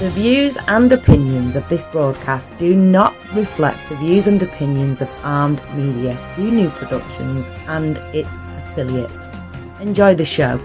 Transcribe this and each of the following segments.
The views and opinions of this broadcast do not reflect the views and opinions of Armed Media, New Productions and its affiliates. Enjoy the show.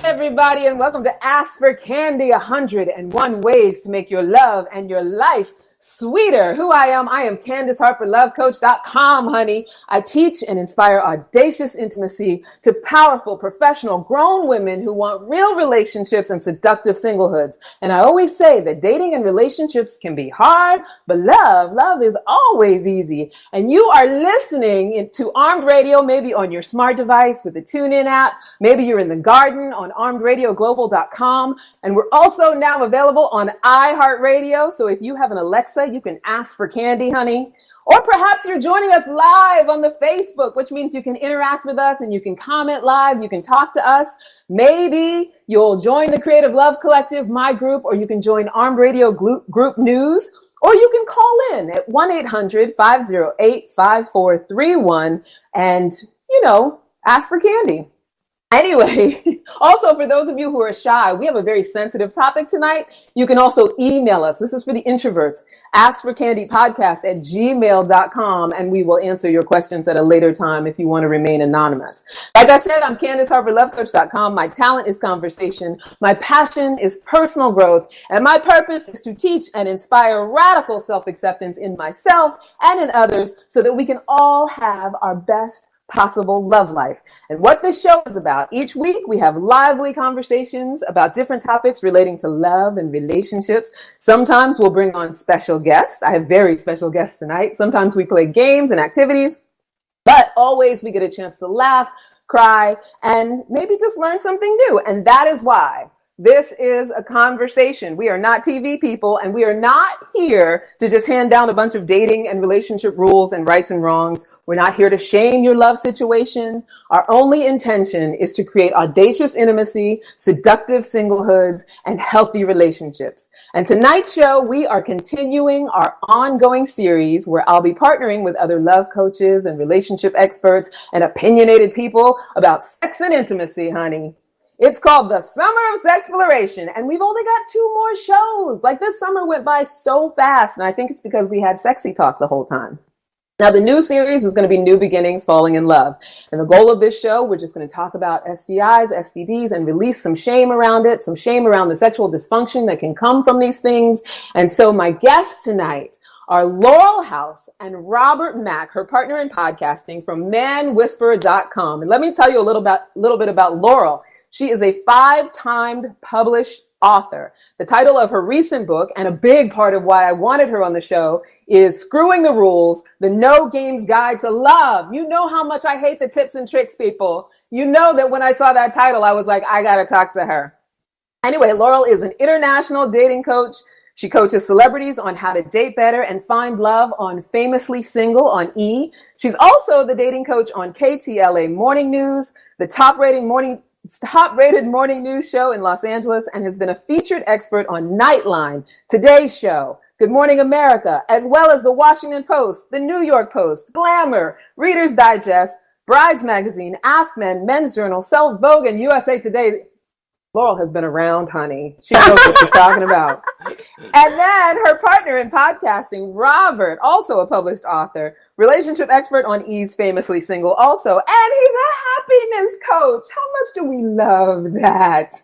Everybody, and welcome to Ask for Candy, 101 ways to make your love and your life sweeter. Who I am Candace Harper, lovecoach.com, honey. I teach and inspire audacious intimacy to powerful, professional, grown women who want real relationships and seductive singlehoods. And I always say that dating and relationships can be hard, but love is always easy. And you are listening to Armed Radio, maybe on your smart device with the TuneIn app. Maybe you're in the garden on armedradioglobal.com. And we're also now available on iHeartRadio. So if you have an Alexa, you can ask for candy, honey. Or perhaps you're joining us live on the Facebook, which means you can interact with us and you can comment live. You can talk to us. Maybe you'll join the Creative Love Collective, my group, or you can join Armed Radio Group News, or you can call in at 1-800-508-5431 and, ask for candy. Anyway, also for those of you who are shy, we have a very sensitive topic tonight. You can also email us. This is for the introverts. askforcandypodcast@gmail.com, and we will answer your questions at a later time if you want to remain anonymous. Like I said, I'm Candace Harper, lovecoach.com. My talent is conversation. My passion is personal growth. And my purpose is to teach and inspire radical self-acceptance in myself and in others so that we can all have our best possible love life. And what this show is about, each week we have lively conversations about different topics relating to love and relationships. Sometimes we'll bring on special guests. I have very special guests tonight. Sometimes we play games and activities, but always we get a chance to laugh, cry, and maybe just learn something new. And that is why this is a conversation. We are not TV people, and we are not here to just hand down a bunch of dating and relationship rules and rights and wrongs. We're not here to shame your love situation. Our only intention is to create audacious intimacy, seductive singlehoods, and healthy relationships. And tonight's show, we are continuing our ongoing series where I'll be partnering with other love coaches and relationship experts and opinionated people about sex and intimacy, honey. It's called the Summer of Sexploration, and we've only got 2 more shows. Like, this summer went by so fast, and I think it's because we had sexy talk the whole time. Now, the new series is going to be New Beginnings, Falling in Love. And the goal of this show, we're just going to talk about STIs, STDs, and release some shame around it, some shame around the sexual dysfunction that can come from these things. And so my guests tonight are Laurel House and Robert Mack, her partner in podcasting from manwhisperer.com. And let me tell you a little bit about Laurel. She is a 5-time published author. The title of her recent book, and a big part of why I wanted her on the show, is Screwing the Rules, The No Games Guide to Love. You know how much I hate the tips and tricks, people. You know that when I saw that title, I was like, I got to talk to her. Anyway, Laurel is an international dating coach. She coaches celebrities on how to date better and find love on Famously Single on E! She's also the dating coach on KTLA Morning News, the top-rated morning news show in Los Angeles, and has been a featured expert on Nightline, Today's Show, Good Morning America, as well as the Washington Post, the New York Post, Glamour, Reader's Digest, Brides Magazine, Ask Men, Men's Journal, Self, Vogue, and USA Today. Laurel has been around, honey. She knows what she's talking about. And then her partner in podcasting, Robert, also a published author, relationship expert on E's Famously Single also, and he's a happiness coach. How much do we love that?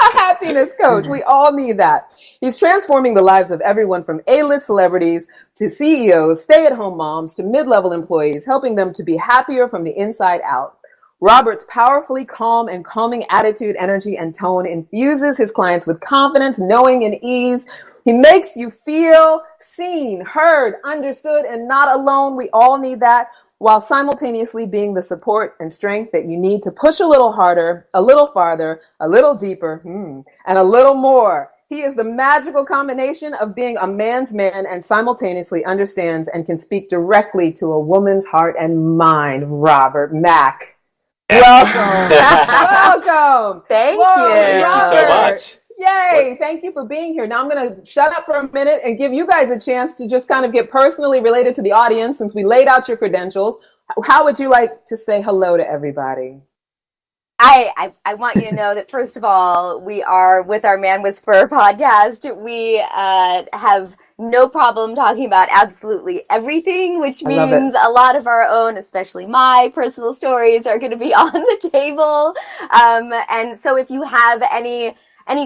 A happiness coach. We all need that. He's transforming the lives of everyone from A-list celebrities to CEOs, stay-at-home moms to mid-level employees, helping them to be happier from the inside out. Robert's powerfully calm and calming attitude, energy, and tone infuses his clients with confidence, knowing, and ease. He makes you feel seen, heard, understood, and not alone. We all need that, while simultaneously being the support and strength that you need to push a little harder, a little farther, a little deeper, and a little more. He is the magical combination of being a man's man and simultaneously understands and can speak directly to a woman's heart and mind. Robert Mack. Welcome. Welcome. Thank you. Thank you so much. Yay. Thank you for being here. Now I'm going to shut up for a minute and give you guys a chance to just kind of get personally related to the audience since we laid out your credentials. How would you like to say hello to everybody? I want you to know that, first of all, we are with our Man Whisperer podcast. We have no problem talking about absolutely everything, which means a lot of our own, especially my personal stories, are going to be on the table. And so if you have any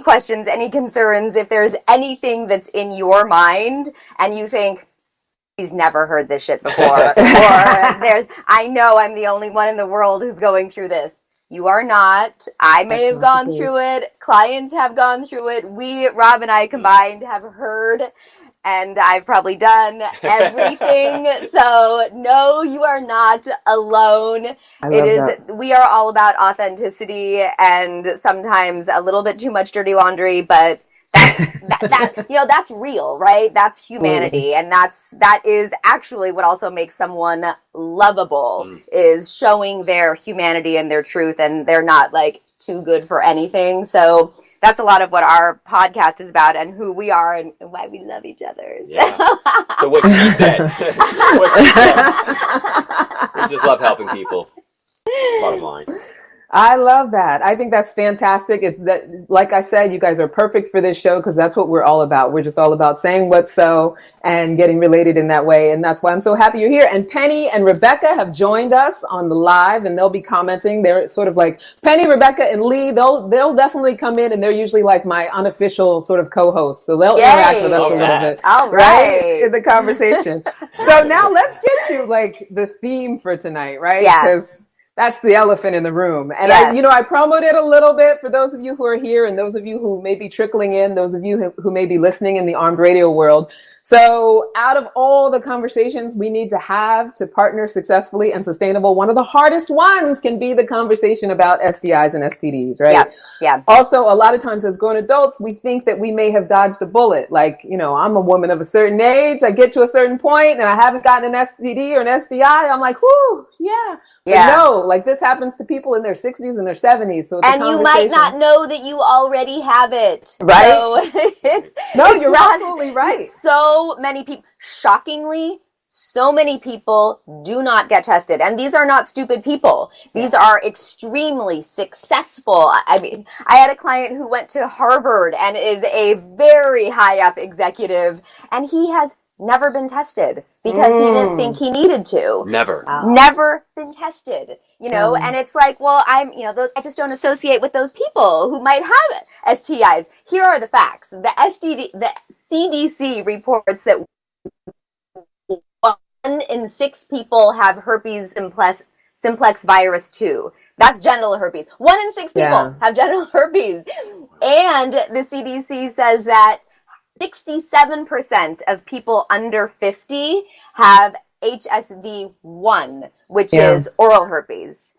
questions, any concerns, if there's anything that's in your mind and you think, he's never heard this shit before, or I know I'm the only one in the world who's going through this. You are not. I may have gone through it. Clients have gone through it. We, Rob and I combined, have heard, and I've probably done everything. So no, you are not alone. We are all about authenticity and sometimes a little bit too much dirty laundry, but that's real, right? That's humanity. And that is actually what also makes someone lovable, is showing their humanity and their truth, and they're not like too good for anything. So that's a lot of what our podcast is about and who we are and why we love each other. Yeah. So what she said. We just love helping people. Bottom line. I love that. I think that's fantastic. Like I said, you guys are perfect for this show because that's what we're all about. We're just all about saying what's so and getting related in that way. And that's why I'm so happy you're here. And Penny and Rebecca have joined us on the live, and they'll be commenting. They're sort of like Penny, Rebecca, and Lee. They'll definitely come in, and they're usually like my unofficial sort of co-hosts. So they'll interact with us a little bit. All right. In the conversation. So now let's get to like the theme for tonight, right? Yeah. Because that's the elephant in the room. And yes. I promoted it a little bit for those of you who are here and those of you who may be trickling in, those of you who may be listening in the armed radio world. So out of all the conversations we need to have to partner successfully and sustainable, one of the hardest ones can be the conversation about STIs and STDs, right? Yeah. Yeah. Also, a lot of times as grown adults, we think that we may have dodged a bullet. Like, I'm a woman of a certain age. I get to a certain point and I haven't gotten an STD or an STI. I'm like, whoo, yeah. Yeah. But no, like this happens to people in their 60s and their 70s. So and you might not know that you already have it. Right. So you're absolutely right. So many people, shockingly, so many people do not get tested. And these are not stupid people. These are extremely successful. I mean, I had a client who went to Harvard and is a very high up executive, and he has never been tested because he didn't think he needed to. Never. Wow. Never been tested, and it's like, well, I just don't associate with those people who might have STIs. Here are the facts. The CDC reports that 1 in 6 people have herpes simplex virus 2. That's genital herpes. 1 in 6 people have genital herpes. And the CDC says that 67% of people under 50 have HSV1, which is oral herpes.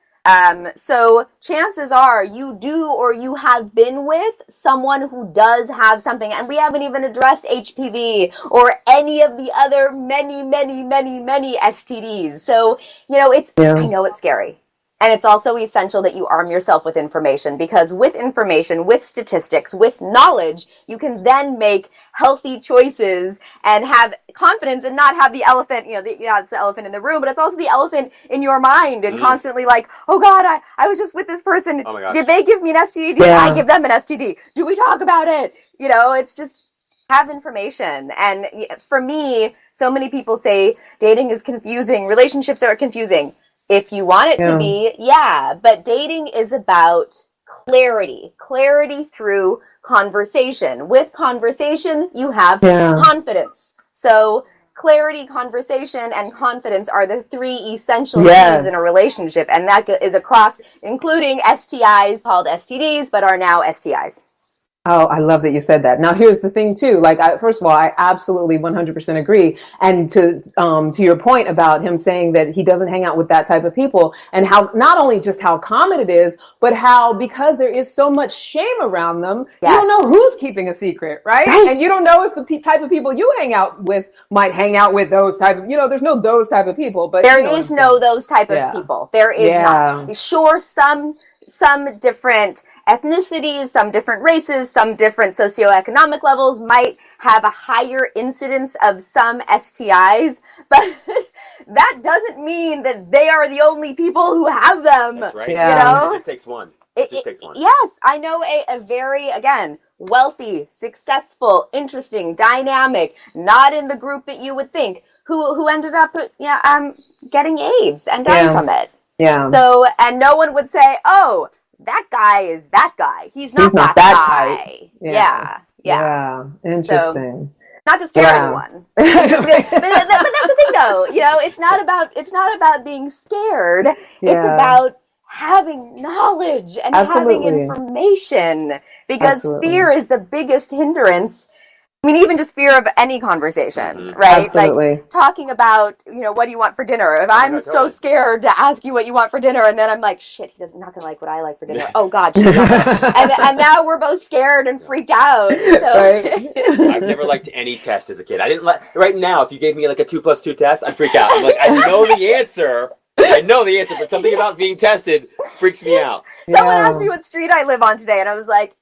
So chances are you do or you have been with someone who does have something, and we haven't even addressed HPV or any of the other many STDs. So, I know it's scary. And it's also essential that you arm yourself with information, because with information, with statistics, with knowledge, you can then make healthy choices and have confidence and not have the elephant, it's the elephant in the room, but it's also the elephant in your mind and constantly like, oh God, I was just with this person. Oh my gosh. Did they give me an STD? Did I give them an STD? Do we talk about it? It's just have information. And for me, so many people say dating is confusing, relationships are confusing. If you want it to be, but dating is about clarity through conversation. With conversation, you have confidence. So clarity, conversation, and confidence are the 3 essential things in a relationship. And that is across, including STIs called STDs, but are now STIs. Oh, I love that you said that. Now, here's the thing too. Like, first of all, I absolutely 100% agree. And to your point about him saying that he doesn't hang out with that type of people, and how not only just how common it is, but how because there is so much shame around them, Yes. you don't know who's keeping a secret, right? And you don't know if the type of people you hang out with might hang out with those type of. There's no those type of people, but there is no those type of people. There is not. Sure, some different ethnicities, some different races, some different socioeconomic levels might have a higher incidence of some STIs, but that doesn't mean that they are the only people who have them. That's right. Yeah. It just takes one. It just takes one. Yes, I know a very, again, wealthy, successful, interesting, dynamic, not in the group that you would think, who ended up getting AIDS and dying from it. Yeah. So, and no one would say, oh, that guy is that guy. He's not that guy. Type. Yeah. Interesting. So, not to scare anyone. but that's the thing, though. It's not about being scared. It's about having knowledge and having information. Because fear is the biggest hindrance. I mean, even just fear of any conversation, right? Absolutely. Like talking about, what do you want for dinner? If I'm so scared to ask you what you want for dinner, and then I'm like, shit, he's not going to like what I like for dinner. Oh, God. She's not and now we're both scared and freaked out. So. I've never liked any test as a kid. I didn't like, right now, if you gave me like a 2+2 test, I'd freak out. I'm like, I know the answer, but something about being tested freaks me out. Someone asked me what street I live on today, and I was like,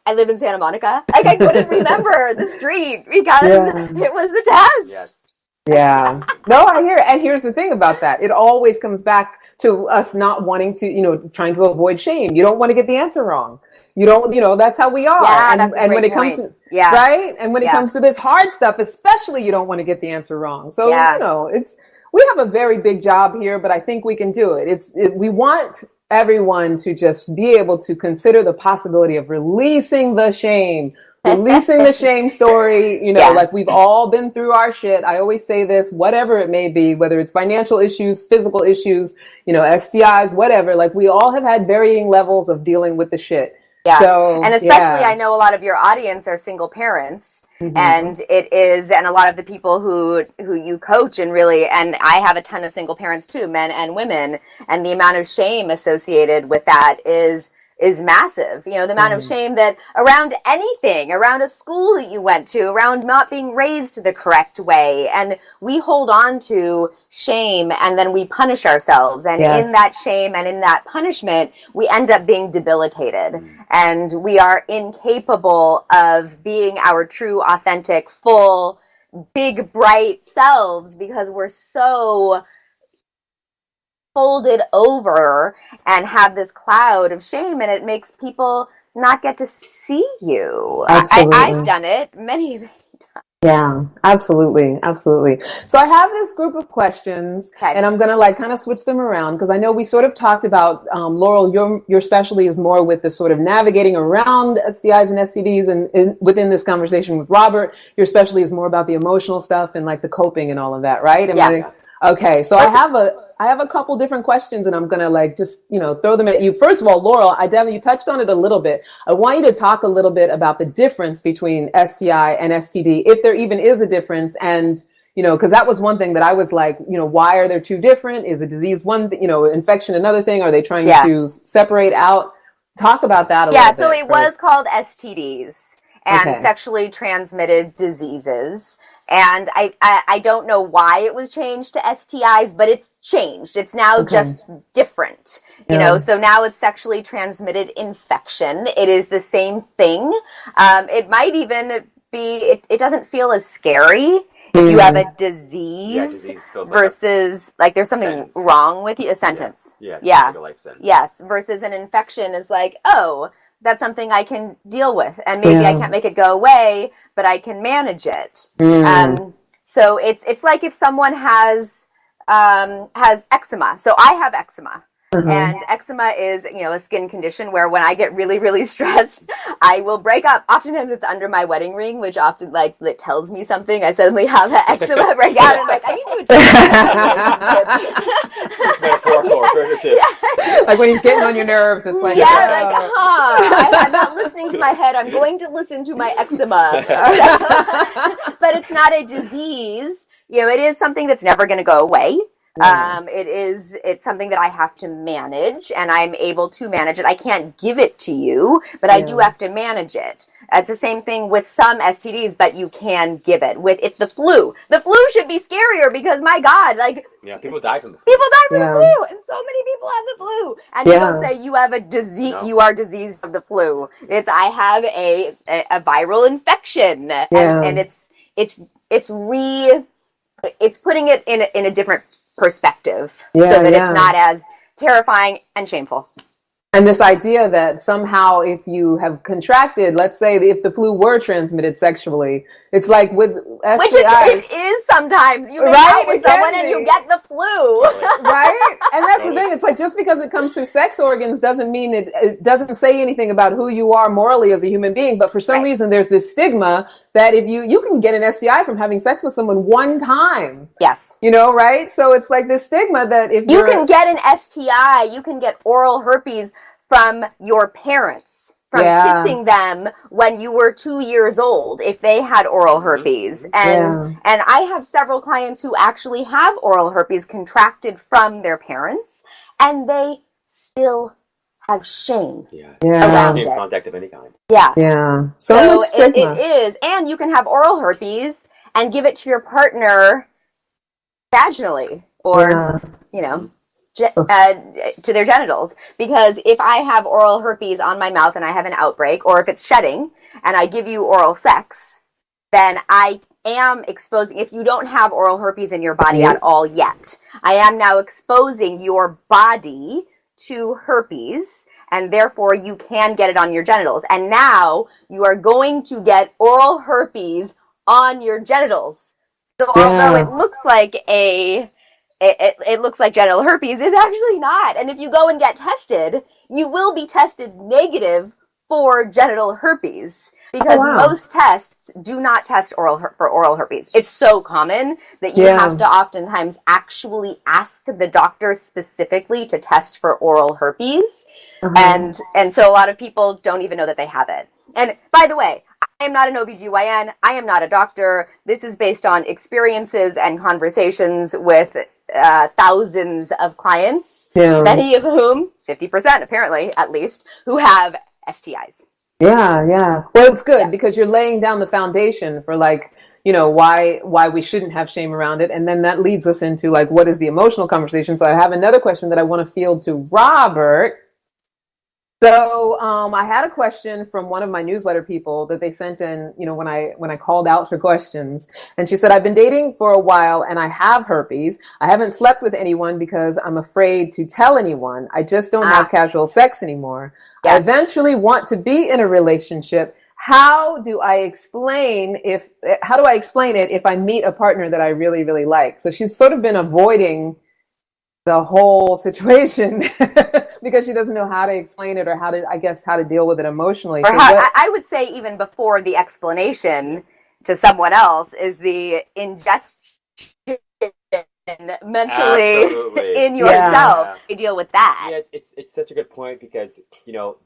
I live in Santa Monica. Like, I couldn't remember the street because it was a test. Yes. Yeah. No, I hear it. And here's the thing about that. It always comes back to us not wanting to, trying to avoid shame. You don't want to get the answer wrong. You don't, that's how we are. Yeah, and that's a and great when it point. comes to, right? And when it comes to this hard stuff, especially, you don't want to get the answer wrong. So, we have a very big job here, but I think we can do it. We want everyone to just be able to consider the possibility of releasing the shame story, like we've all been through our shit. I always say this, whatever it may be, whether it's financial issues, physical issues, STIs, whatever, like we all have had varying levels of dealing with the shit. Yeah. So, and especially I know a lot of your audience are single parents, and and a lot of the people who you coach and I have a ton of single parents too, men and women, and the amount of shame associated with that is massive. The amount of shame that around anything, around a school that you went to, around not being raised the correct way. And we hold on to shame and then we punish ourselves. And in that shame and in that punishment, we end up being debilitated. And we are incapable of being our true, authentic, full, big, bright selves because we're so folded over and have this cloud of shame, and it makes people not get to see you. I've done it many times. Yeah, absolutely. So I have this group of questions, and I'm going to kind of switch them around because I know we sort of talked about, Laurel, your specialty is more with the sort of navigating around STIs and STDs, and within this conversation with Robert, your specialty is more about the emotional stuff and like the coping and all of that, right? Okay, so I have a couple different questions, and I'm gonna just throw them at you. First of all, Laurel, you touched on it a little bit. I want you to talk a little bit about the difference between STI and STD, if there even is a difference, and because that was one thing that I was like, why are there two different? Is a disease one, infection another thing? Are they trying to separate out? Talk about that a little bit. Yeah, so it was called STDs and sexually transmitted diseases. And I don't know why it was changed to STIs, but it's changed. It's now just different, so now it's sexually transmitted infection. It is the same thing. It might even be, it doesn't feel as scary if you have a disease versus like there's something wrong with you, a sentence. Like a life sentence. Yes, versus an infection is like, oh, that's something I can deal with, and maybe I can't make it go away, but I can manage it. So it's like if someone has eczema. So I have eczema, And eczema is, a skin condition where when I get really, really stressed, I will break up. Oftentimes it's under my wedding ring, which often it tells me something. I suddenly have an eczema break out, and I need to address this relationship. It's metaphorical or figurative. Yeah. Like when he's getting on your nerves, it's like, I'm not listening to my head. I'm going to listen to my eczema. But it's not a disease. It is something that's never going to go away. It's something that I have to manage, and I'm able to manage it. I can't give it to you, but I do have to manage it. It's the same thing with some STDs, but you can give it. It's the flu. The flu should be scarier because, my God, people die from the flu. People die from the flu, and so many people have the flu. And you don't say you have a disease. No. You are diseased of the flu. It's I have a viral infection, and it's putting it in a different perspective, so that it's not as terrifying and shameful. And this idea that somehow if you have contracted, let's say if the flu were transmitted sexually, it's like with STIs. Which it is sometimes. You make out with someone and you get the flu. Right? And that's the thing. It's like just because it comes through sex organs doesn't mean it doesn't say anything about who you are morally as a human being. But for some reason, there's this stigma that if you can get an STI from having sex with someone one time. Yes. Right? So it's like this stigma that if you can get an STI, you can get oral herpes from your parents, from kissing them when you were 2 years old, if they had oral herpes. And I have several clients who actually have oral herpes contracted from their parents, and they still have shame around it. Contact of any kind. Yeah. So much stigma. It is. And you can have oral herpes and give it to your partner vaginally or, to their genitals. Because if I have oral herpes on my mouth and I have an outbreak, or if it's shedding and I give you oral sex, then I am exposing, if you don't have oral herpes in your body at all yet, I am now exposing your body to herpes, and therefore you can get it on your genitals. And now you are going to get oral herpes on your genitals. So although it looks like it looks like genital herpes, it's actually not. And if you go and get tested, you will be tested negative for genital herpes, because most tests do not test for oral herpes. It's so common that you have to oftentimes actually ask the doctor specifically to test for oral herpes. And so a lot of people don't even know that they have it. And by the way, I am not an OBGYN. I am not a doctor. This is based on experiences and conversations with thousands of clients, many of whom, 50% apparently, at least, who have STIs. Yeah. Well, it's good because you're laying down the foundation for why we shouldn't have shame around it. And then that leads us into what is the emotional conversation. So I have another question that I want to field to Robert. So I had a question from one of my newsletter people that they sent in, when I called out for questions. And she said, I've been dating for a while and I have herpes. I haven't slept with anyone because I'm afraid to tell anyone. I just don't have casual sex anymore. Yes. I eventually want to be in a relationship. How do I explain it if I meet a partner that I really, really like? So she's sort of been avoiding the whole situation because she doesn't know how to explain it or how to deal with it emotionally. Or I would say even before the explanation to someone else is the ingestion mentally in yourself. You deal with that. Yeah, it's such a good point because,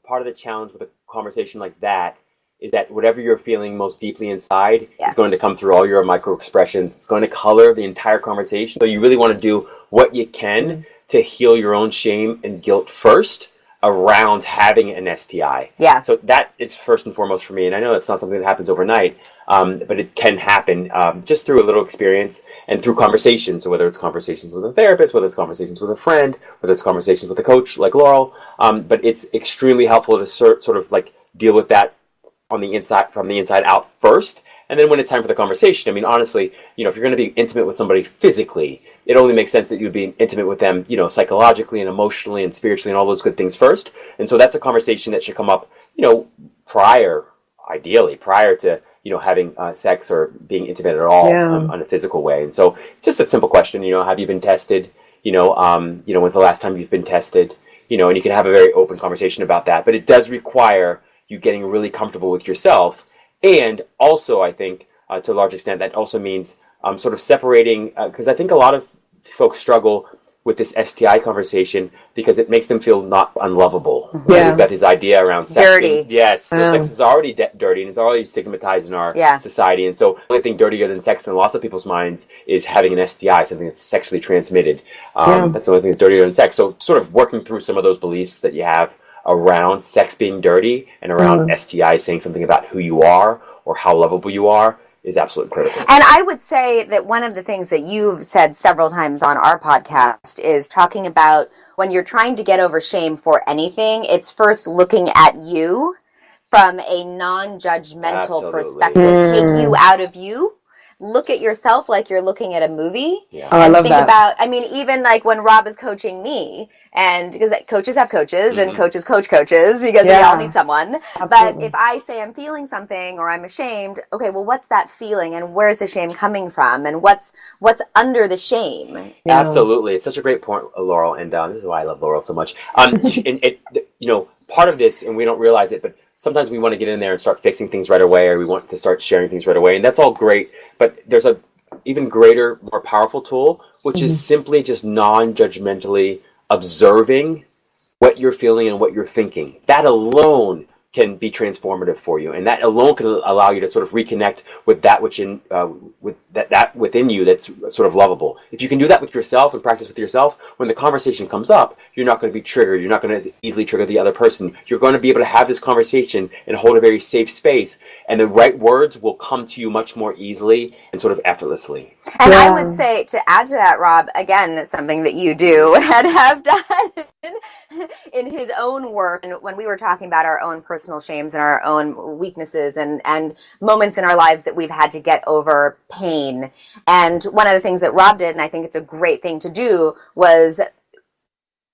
part of the challenge with a conversation like that is that whatever you're feeling most deeply inside is going to come through all your micro expressions. It's going to color the entire conversation. So you really want to do what you can to heal your own shame and guilt first around having an STI. Yeah. So that is first and foremost for me. And I know it's not something that happens overnight, but it can happen just through a little experience and through conversations. So whether it's conversations with a therapist, whether it's conversations with a friend, whether it's conversations with a coach like Laurel, but it's extremely helpful to sort of deal with that on the inside, from the inside out first. And then when it's time for the conversation, I mean, honestly, if you're going to be intimate with somebody physically, it only makes sense that you'd be intimate with them, psychologically and emotionally and spiritually and all those good things first. And so that's a conversation that should come up, prior to, having sex or being intimate at all on a physical way. And so it's just a simple question, have you been tested? When's the last time you've been tested? And you can have a very open conversation about that. But it does require you getting really comfortable with yourself. And also, I think, to a large extent, that also means sort of separating, because I think a lot of folks struggle with this STI conversation because it makes them feel not unlovable. Yeah. Right? We've got his idea around sex. Dirty. Yes. So sex is already dirty, and it's already stigmatized in our society. And so the only thing dirtier than sex in lots of people's minds is having an STI, something that's sexually transmitted. That's the only thing that's dirtier than sex. So sort of working through some of those beliefs that you have around sex being dirty and around STI saying something about who you are or how lovable you are is absolutely critical. And I would say that one of the things that you've said several times on our podcast is talking about when you're trying to get over shame for anything, it's first looking at you from a non-judgmental perspective. Take you out of you. Look at yourself like you're looking at a movie. Yeah. Oh, I love that. Even like when Rob is coaching me, and because coaches have coaches and coaches coach coaches because we all need someone. Absolutely. But if I say I'm feeling something or I'm ashamed, okay, well, what's that feeling and where's the shame coming from and what's under the shame? Yeah. Absolutely. It's such a great point, Laurel, and this is why I love Laurel so much. Part of this, and we don't realize it, but sometimes we want to get in there and start fixing things right away, or we want to start sharing things right away, and that's all great. But there's a even greater, more powerful tool, which is simply just non-judgmentally observing what you're feeling and what you're thinking. That alone can be transformative for you, and that alone can allow you to sort of reconnect with that which that within you that's sort of lovable. If you can do that with yourself and practice with yourself, when the conversation comes up, you're not going to be triggered. You're not going to easily trigger the other person. You're going to be able to have this conversation and hold a very safe space, and the right words will come to you much more easily and sort of effortlessly. And I would say, to add to that, Rob, again, that's something that you do and have done in his own work. And when we were talking about our own personal shames and our own weaknesses and moments in our lives that we've had to get over pain. And one of the things that Rob did, and I think it's a great thing to do, was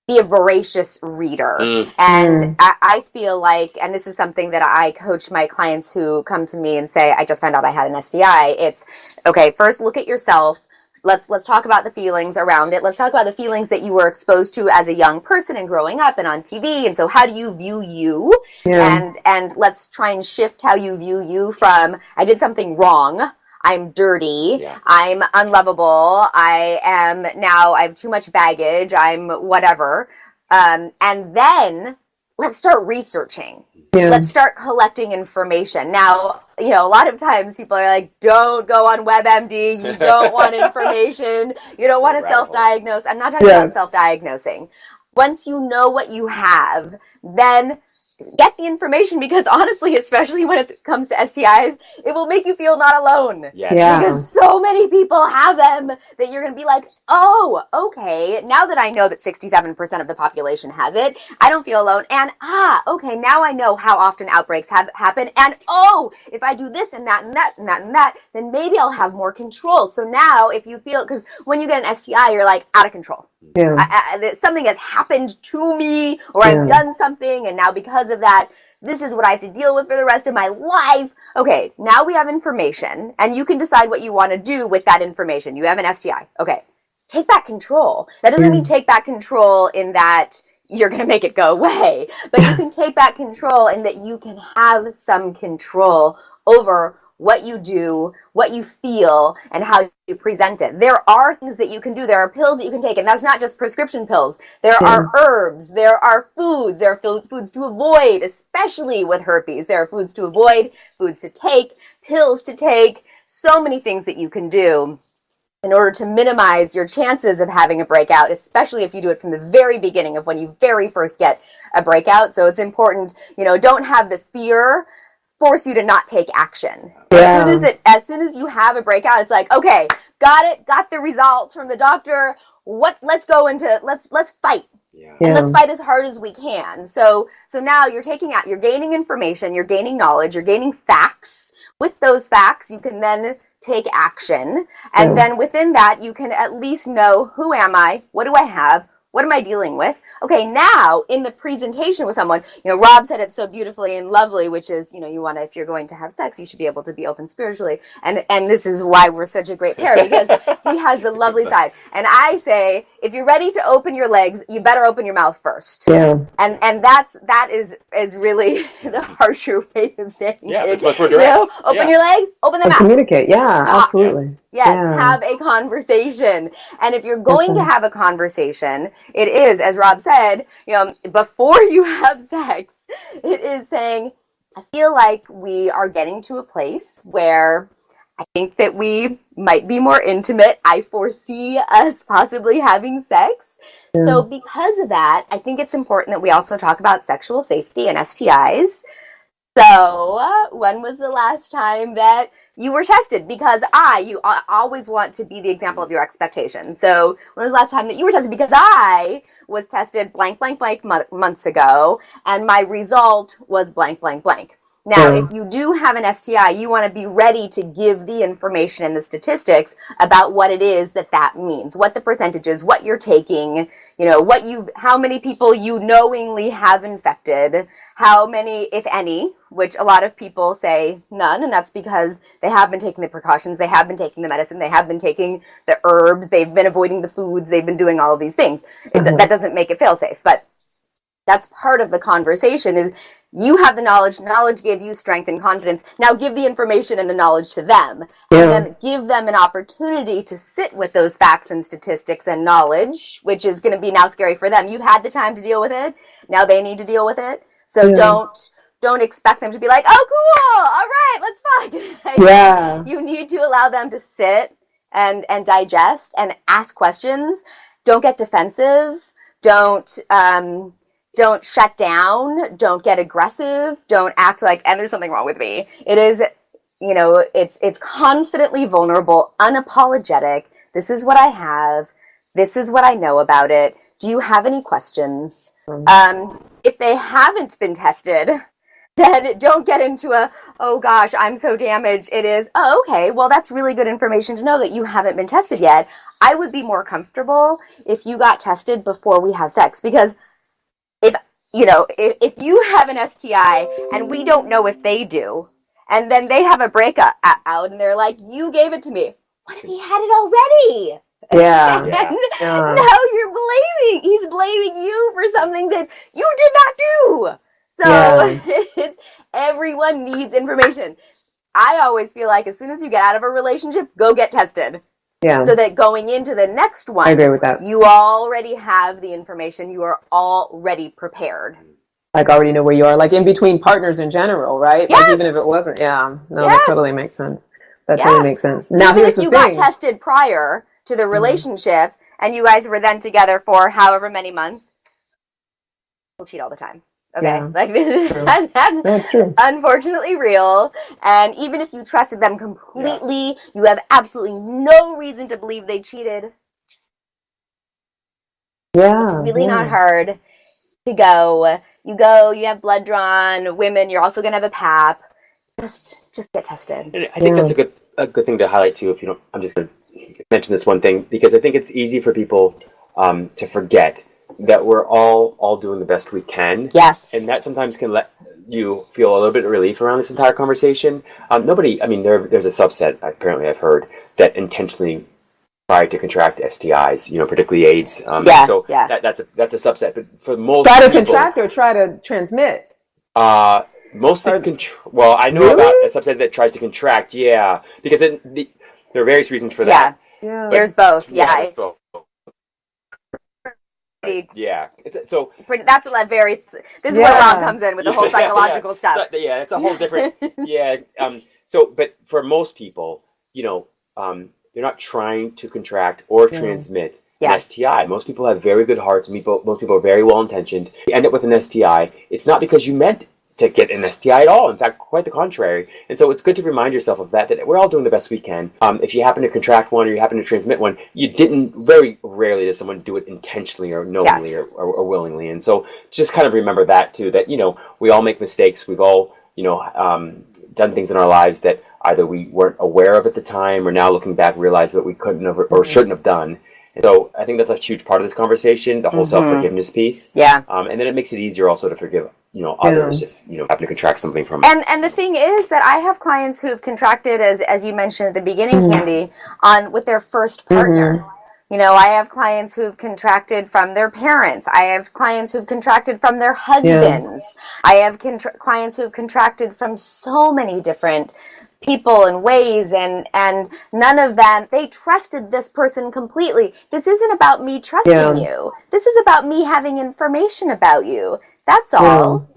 be a voracious reader. And I feel like, and this is something that I coach my clients who come to me and say, I just found out I had an STI. It's, okay, first look at yourself. Let's talk about the feelings around it. Let's talk about the feelings that you were exposed to as a young person and growing up and on TV. And so how do you view you? And let's try and shift how you view you from, I did something wrong, I'm dirty, I'm unlovable, I have too much baggage, I'm whatever. And then let's start researching. Let's start collecting information. Now, a lot of times people are like, don't go on WebMD. You don't want information. You don't want to self-diagnose. I'm not talking about self-diagnosing. Once you know what you have, then get the information, because honestly, especially when it comes to STIs, it will make you feel not alone. Because so many people have them that you're going to be like, oh, okay, now that I know that 67% of the population has it, I don't feel alone. And okay, now I know how often outbreaks happen. And if I do this and that and that and that and that, then maybe I'll have more control. So now if you feel, because when you get an STI, you're like out of control. Something has happened to me, or I've done something, and now because of that, this is what I have to deal with for the rest of my life. Okay, now we have information, and you can decide what you want to do with that information. You have an STI. Okay, take back control. That doesn't mean take back control in that you're going to make it go away, but you can take back control in that you can have some control over what you do, what you feel, and how you present it. There are things that you can do. There are pills that you can take, and that's not just prescription pills. There are herbs. There are foods. There are foods to avoid, especially with herpes. There are foods to avoid, foods to take, pills to take, so many things that you can do in order to minimize your chances of having a breakout, especially if you do it from the very beginning of when you very first get a breakout. So it's important, don't have the fear force you to not take action. As soon as you have a breakout, it's like, okay, got the results from the doctor. Let's fight. And let's fight as hard as we can. So now you're gaining information, you're gaining knowledge, you're gaining facts. With those facts, you can then take action. And then within that, you can at least know, who am I? What do I have? What am I dealing with? Okay, now in the presentation with someone, Rob said it so beautifully and lovely, which is, you want to, if you're going to have sex, you should be able to be open spiritually. And this is why we're such a great pair, because he has the lovely side. And I say, if you're ready to open your legs, you better open your mouth first. Yeah. And that is really the harsher way of saying it. Yeah, it's much more direct. Open your legs, open them out. Communicate, yeah, absolutely. Yes, have a conversation. And if you're going to have a conversation, it is, as Rob said, before you have sex, it is saying, I feel like we are getting to a place where I think that we might be more intimate. I foresee us possibly having sex. Yeah. So because of that, I think it's important that we also talk about sexual safety and STIs. So when was the last time that you were tested? Because you always want to be the example of your expectation. So when was the last time that you were tested? Because I was tested blank, blank, blank months ago, and my result was blank, blank, blank. Now, if you do have an STI, you want to be ready to give the information and the statistics about what it is that means, what the percentage is, what you're taking, how many people you knowingly have infected, how many, if any, which a lot of people say none, and that's because they have been taking the precautions, they have been taking the medicine, they have been taking the herbs, they've been avoiding the foods, they've been doing all of these things. Mm-hmm. That doesn't make it fail-safe, but that's part of the conversation is you have the knowledge gave you strength and confidence. Now give the information and the knowledge to them. Yeah. And then give them an opportunity to sit with those facts and statistics and knowledge, which is going to be now scary for them. You've had the time to deal with it. Now they need to deal with it. So don't expect them to be like, oh, cool, all right, let's fuck. Yeah. You need to allow them to sit and digest and ask questions. Don't get defensive. Don't shut down. Don't get aggressive. Don't act like, and there's something wrong with me. It is, it's confidently vulnerable, unapologetic. This is what I have. This is what I know about it. Do you have any questions? If they haven't been tested, then don't get into oh gosh, I'm so damaged. It is, oh, okay, well, that's really good information to know that you haven't been tested yet. I would be more comfortable if you got tested before we have sex, because if you have an STI and we don't know if they do, and then they have a breakout out and they're like, you gave it to me. What if he had it already? Yeah. Now he's blaming you for something that you did not do. So everyone needs information. I always feel like as soon as you get out of a relationship, go get tested. Yeah. So that going into the next one, I agree with that. You already have the information. You are already prepared. Like already know where you are, like in between partners in general, right? Yes. Like even if it wasn't, that totally makes sense. That totally makes sense. Now even if you got tested prior to the relationship and you guys were then together for however many months, you'll cheat all the time. Okay, yeah. That's true. Unfortunately real. And even if you trusted them completely, you have absolutely no reason to believe they cheated. Yeah, it's really not hard to go. You have blood drawn. Women, you're also gonna have a pap. Just get tested. And I think that's a good thing to highlight too. If you don't, I'm just gonna mention this one thing because I think it's easy for people to forget that we're all doing the best we can. Yes. And that sometimes can let you feel a little bit of relief around this entire conversation. There's a subset, apparently I've heard, that intentionally try to contract STIs, particularly AIDS. That's a subset. But for most try to people, contract or try to transmit? Mostly I know about a subset that tries to contract, because there are various reasons for that. Yeah. There's both. It's both. Yeah, that's very. This is where Rob comes in with the whole psychological stuff. So, it's a whole different. But for most people, they're not trying to contract or transmit an STI. Most people have very good hearts. Most people are very well intentioned. You end up with an STI. It's not because you meant to get an STI at all. In fact, quite the contrary. And so it's good to remind yourself of that we're all doing the best we can. If you happen to contract one or you happen to transmit one, you didn't, very rarely does someone do it intentionally or knowingly or willingly. And so just kind of remember that too, that, we all make mistakes. We've all, done things in our lives that either we weren't aware of at the time or now looking back realize that we couldn't have or shouldn't have done. And so I think that's a huge part of this conversation, the whole self-forgiveness piece. Yeah. And then it makes it easier also to forgive, others if, happen to contract something from And the thing is that I have clients who've contracted, as you mentioned at the beginning, Candy, with their first partner. I have clients who've contracted from their parents. I have clients who've contracted from their husbands. I have clients who've contracted from so many different people and ways, and none of them, they trusted this person completely. This isn't about me trusting you. This is about me having information about you. That's all.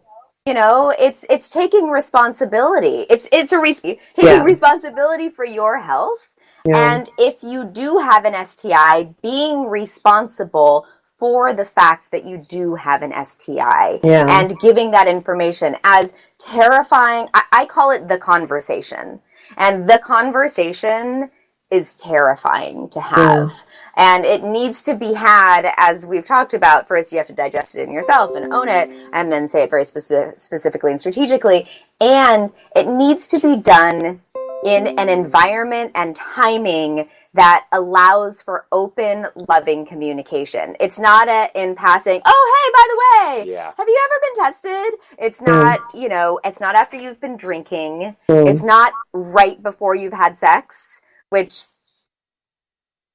It's taking responsibility. It's taking responsibility for your health. And if you do have an STI, being responsible for the fact that you do have an STI and giving that information as terrifying. I call it the conversation. And the conversation is terrifying to have. And it needs to be had, as we've talked about. First, you have to digest it in yourself and own it, and then say it very specifically and strategically. And it needs to be done in an environment and timing that allows for open, loving communication. It's not in passing, oh, hey, by the way, have you ever been tested? It's not, it's not after you've been drinking. It's not right before you've had sex, which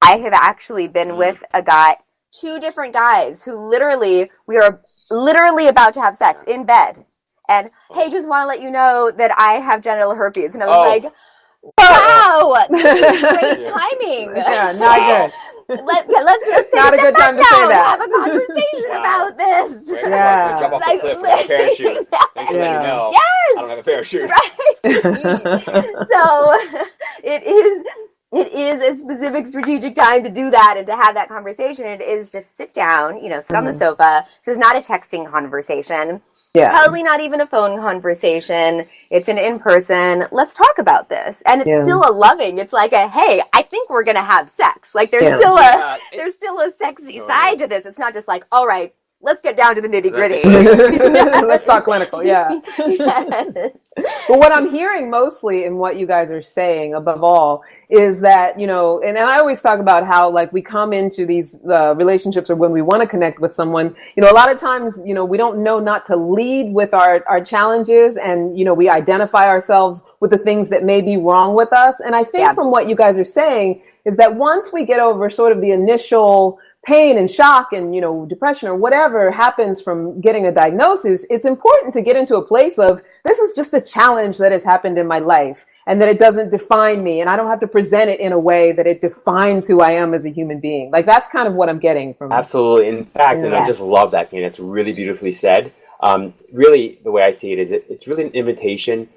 I have actually been with two different guys who we are literally about to have sex in bed. And, hey, just want to let you know that I have genital herpes. And I was like, wow, this is great timing. Yeah, not good. Let's take not a good time to say that. Have a conversation about this. Jump off the cliff with a parachute. Thanks for letting you know. Yes. I don't have a parachute. Right. So it is a specific strategic time to do that and to have that conversation. It is just sit down, sit on the sofa. This is not a texting conversation. Yeah. Probably not even a phone conversation. It's an in-person, let's talk about this. And it's still a loving, it's like hey, I think we're going to have sex. Like there's still a sexy side to this. It's not just like, all right, let's get down to the nitty-gritty. Let's talk clinical, Yes. But what I'm hearing mostly in what you guys are saying, above all, is that, and I always talk about how, we come into these relationships, or when we want to connect with someone, a lot of times, we don't know not to lead with our challenges, and, we identify ourselves with the things that may be wrong with us. And I think from what you guys are saying is that once we get over sort of the initial pain and shock and, depression or whatever happens from getting a diagnosis, it's important to get into a place of, this is just a challenge that has happened in my life, and that it doesn't define me, and I don't have to present it in a way that it defines who I am as a human being. That's kind of what I'm getting from. Absolutely. In fact, and I just love that, Kane. It's really beautifully said. Really, the way I see it is it's really an invitation,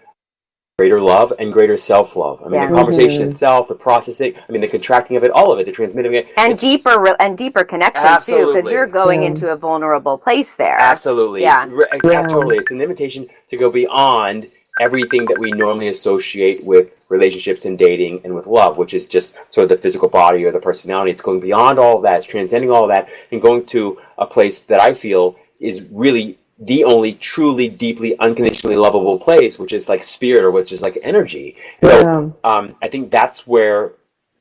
greater love and greater self-love. I mean, the conversation itself, the processing, the contracting of it, all of it, the transmitting it. And deeper connection, too, because you're going into a vulnerable place there. Absolutely. Totally. It's an invitation to go beyond everything that we normally associate with relationships and dating and with love, which is just sort of the physical body or the personality. It's going beyond all of that. It's transcending all of that and going to a place that I feel is really the only truly, deeply, unconditionally lovable place, which is like spirit, or which is like energy. So I think that's where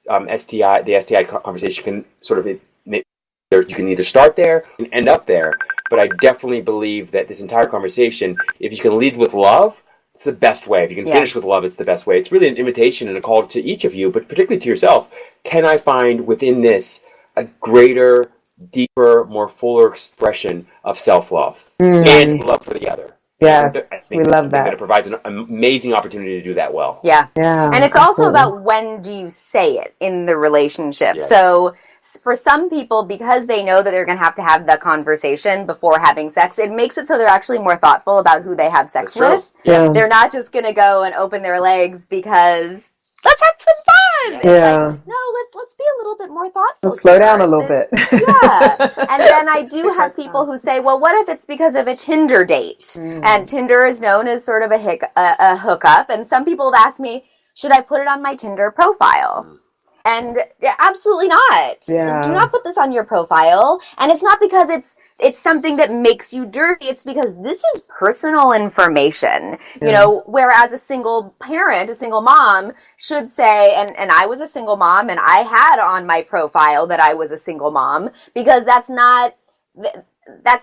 the STI conversation can sort of, you can either start there and end up there. But I definitely believe that this entire conversation, if you can lead with love, it's the best way. If you can finish with love, it's the best way. It's really an invitation and a call to each of you, but particularly to yourself. Can I find within this a greater, deeper, more fuller expression of self-love and love for the other? Yes, we love that. It provides an amazing opportunity to do that well. Yeah. And it's also about when do you say it in the relationship. Yes. So for some people, because they know that they're going to have the conversation before having sex, it makes it so they're actually more thoughtful about who they have sex with. Yeah. They're not just going to go and open their legs because let's have some fun. Yeah. It's like, no, let's be a little bit more thoughtful. Let's slow down a little bit. And then I do have people who say, well, what if it's because of a Tinder date? And Tinder is known as sort of a hookup. And some people have asked me, should I put it on my Tinder profile? And yeah, absolutely not. Yeah. Do not put this on your profile. And it's not because it's something that makes you dirty. It's because this is personal information. Yeah. You know, whereas a single parent, a single mom should say, and I was a single mom, and I had on my profile that I was a single mom, because that's